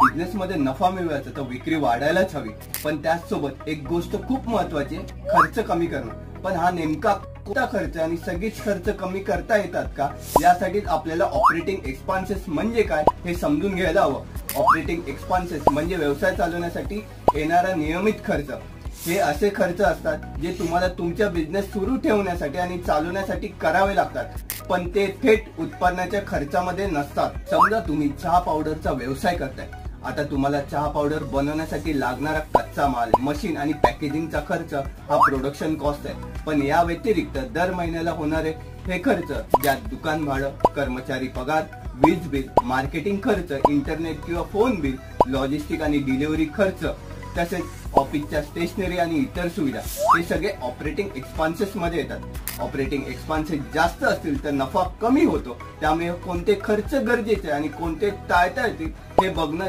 Business मध्ये नफा मिळवायचा तर विक्री वाढायलाच हवी, पण त्याचसोबत एक गोष्ट खूप महत्वाची आहे, खर्च कमी करणं। पण हा नेमका कोणता खर्च आणि सगळीच खर्च कमी करता येतात का, यासाठी आपल्याला ऑपरेटिंग एक्सपेन्सेस म्हणजे काय हे समजून घ्यायला हवं। ऑपरेटिंग एक्सपेन्सेस म्हणजे व्यवसाय चालवण्यासाठी येणारा नियमित खर्च। हे असे खर्च असतात जे तुम्हाला तुमचा बिझनेस सुरू ठेवण्यासाठी आणि चालवण्यासाठी करावे लागतात, पण ते थेट उत्पन्नाच्या खर्चामध्ये नसतात। समजा तुम्ही चहा पावडरचा व्यवसाय करताय, आता तुम्हाला चहा पावडर बनवण्यासाठी लागणारा कच्चा माल, मशीन आणि पॅकेजिंगचा खर्च हा प्रोडक्शन कॉस्ट आहे। पण या व्यतिरिक्त दर महिन्याला होणारे हे खर्च, ज्यात दुकान भाडं, कर्मचारी पगार, वीज बिल, मार्केटिंग खर्च, इंटरनेट किंवा फोन बिल, लॉजिस्टिक आणि डिलिव्हरी खर्च, तसेच ऑफिसच्या स्टेशनरी आणि इतर सुविधा, हे सगळे ऑपरेटिंग एक्सपेन्सेस मध्ये येतात। ऑपरेटिंग एक्सपेन्सेस जास्त असतील तर नफा कमी होतो, त्यामुळे कोणते खर्च गरजेचे आणि कोणते टाळता येतील हे बघणं